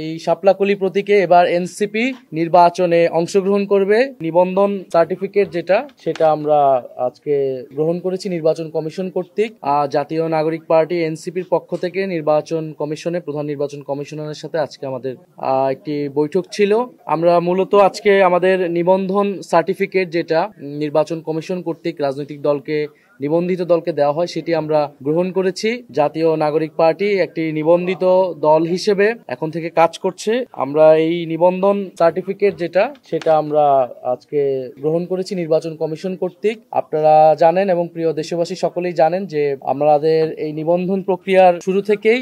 এই শাপলাকলি প্রতীকে এবার এনসিপি নির্বাচনে অংশগ্রহণ করবে। নিবন্ধন সার্টিফিকেট সেটা আমরা আজকে গ্রহণ করেছি নির্বাচন কমিশন কর্তৃক। জাতীয় নাগরিক পার্টি এনসিপির পক্ষ থেকে নির্বাচন কমিশনে প্রধান নির্বাচন কমিশনারের সাথে আজকে আমাদের একটি বৈঠক ছিল। আমরা মূলত আজকে আমাদের নিবন্ধন সার্টিফিকেট নির্বাচন কমিশন কর্তৃক রাজনৈতিক দলকে নিবন্ধিত দলকে দেওয়া হয় সেটি আমরা গ্রহণ করেছি। জাতীয় নাগরিক পার্টি একটি নিবন্ধিত দল হিসেবে এখন থেকে কাজ করছে। আমরা এই নিবন্ধন সার্টিফিকেট সেটা আমরা আজকে গ্রহণ করেছি নির্বাচন কমিশন কর্তৃক। আপনারা জানেন এবং প্রিয় দেশবাসী সকলেই জানেন যে আমাদের এই নিবন্ধন প্রক্রিয়ার শুরু থেকেই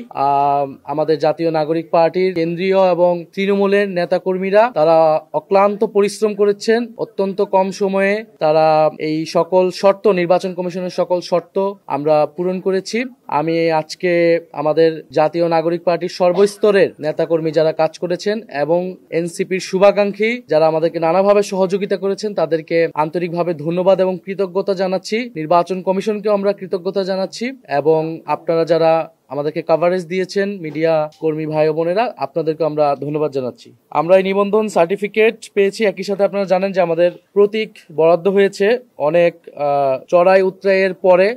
আমাদের জাতীয় নাগরিক পার্টির কেন্দ্রীয় এবং তৃণমূলের নেতাকর্মীরা তারা অক্লান্ত পরিশ্রম করেছেন। অত্যন্ত কম সময়ে তারা এই সকল শর্ত নির্বাচন কমিশনের সকল শর্ত আমরা পূরণ করেছি। আমি আজকে আমাদের জাতীয় নাগরিক পার্টির সর্বস্তরের নেতাকর্মী যারা কাজ করেছেন এবং এনসিপির শুভাকাঙ্ক্ষী যারা আমাদেরকে নানাভাবে সহযোগিতা করেছেন তাদেরকে আন্তরিকভাবে ধন্যবাদ এবং কৃতজ্ঞতা জানাচ্ছি। নির্বাচন কমিশনকেও আমরা কৃতজ্ঞতা জানাচ্ছি এবং আপনারা যারা আমাদেরকে কভারেজ দিয়েছেন মিডিয়া কর্মী ভাই ও বোনেরা আপনাদেরকে আমরা ধন্যবাদ জানাচ্ছি। আমরা এই নিবন্ধন সার্টিফিকেট পেয়েছি। একই সাথে আপনারা জানেন যে আমাদের প্রতীক বরাদ্দ হয়েছে অনেক চড়াই উতরাইয়ের পরে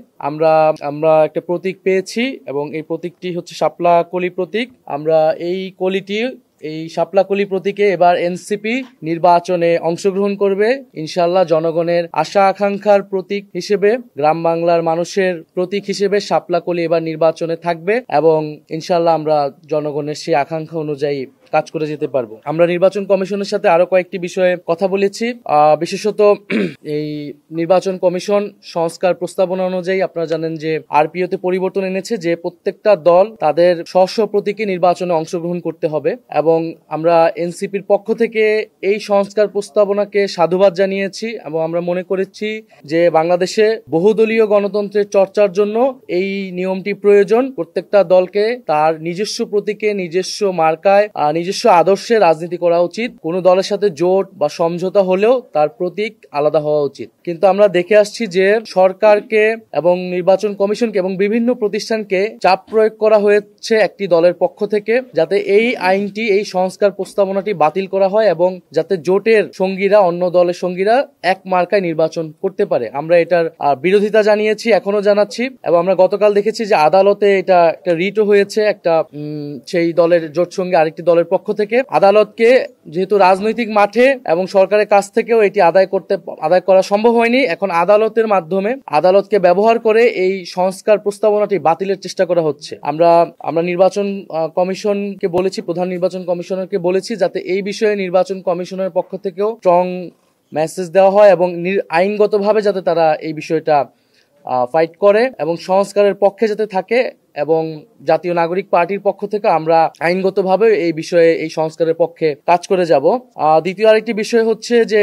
আমরা একটা প্রতীক পেয়েছি এবং এই প্রতীকটি হচ্ছে শাপলাকলি প্রতীক। আমরা এই শাপলাকলি প্রতীকে এবার এনসিপি নির্বাচনে অংশগ্রহণ করবে ইনশাআল্লাহ। জনগণের আশা আকাঙ্ক্ষার প্রতীক হিসেবে গ্রাম বাংলার মানুষের প্রতীক হিসেবে শাপলাকলি এবার নির্বাচনে থাকবে এবং ইনশাআল্লাহ আমরা জনগণের সেই আকাঙ্ক্ষা অনুযায়ী কাজ করে যেতে পারবো। আমরা নির্বাচন কমিশনের সাথে আরো কয়েকটি বিষয়ে কথা বলেছি। বিশেষত এই নির্বাচন কমিশন সংস্কার প্রস্তাবনা অনুযায়ী আপনারা জানেন যে আরপিওতে পরিবর্তন এনেছে যে প্রত্যেকটা দল তাদের স্ব প্রতীকে নির্বাচনে অংশগ্রহণ করতে হবে এবং আমরা এনসিপির পক্ষ থেকে এই সংস্কার প্রস্তাবনাকে সাধুবাদ জানিয়েছি এবং আমরা মনে করেছি যে বাংলাদেশে বহুদলীয় গণতন্ত্রের চর্চার জন্য এই নিয়মটি প্রয়োজন। প্রত্যেকটা দলকে তার নিজস্ব প্রতীকে নিজস্ব মার্কায় নিজস্ব আদর্শে রাজনীতি করা উচিত। কোনো দলের সাথে জোট বা সমঝোতা হলেও তার প্রতীক আলাদা হওয়া উচিত। কিন্তু আমরা দেখে আসছি যে সরকারকে এবং নির্বাচন কমিশনকে এবং বিভিন্ন প্রতিষ্ঠানকে চাপ প্রয়োগ করা হয়েছে একটি দলের পক্ষ থেকে যাতে এই আইনটি এই সংস্কার প্রস্তাবনাটি বাতিল করা হয় এবং যাতে জোটের সঙ্গীরা অন্য দলের সঙ্গীরা এক মার্কায় নির্বাচন করতে পারে। আমরা এটার বিরোধিতা জানিয়েছি, এখনো জানাচ্ছি এবং আমরা গতকাল দেখেছি যে আদালতে এটা একটা রিটও হয়েছে একটা সেই দলের জোট সঙ্গে আরেকটি দলের পক্ষ থেকে। আদালতকে যেহেতু রাজনৈতিক মাঠে এবং সরকারের কাছ থেকেও এটি আদায় করা সম্ভব হয়নি, এখন আদালতের মাধ্যমে আদালতকে ব্যবহার করে এই সংস্কার প্রস্তাবনাটি বাতিলের চেষ্টা করা হচ্ছে। আমরা নির্বাচন কমিশনকে বলেছি, প্রধান নির্বাচন কমিশনারকে বলেছি যাতে এই বিষয়ে নির্বাচন কমিশনের পক্ষ থেকেও স্ট্রং মেসেজ দেওয়া হয় এবং আইনগতভাবে যাতে তারা এই বিষয়টা ফাইট করে এবং সংস্কারের পক্ষে যাতে থাকে এবং জাতীয় নাগরিক পার্টির পক্ষ থেকে আমরা আইনগতভাবে এই বিষয়ে এই সংস্কারের পক্ষে কাজ করে যাব। দ্বিতীয় আরেকটি বিষয় হচ্ছে যে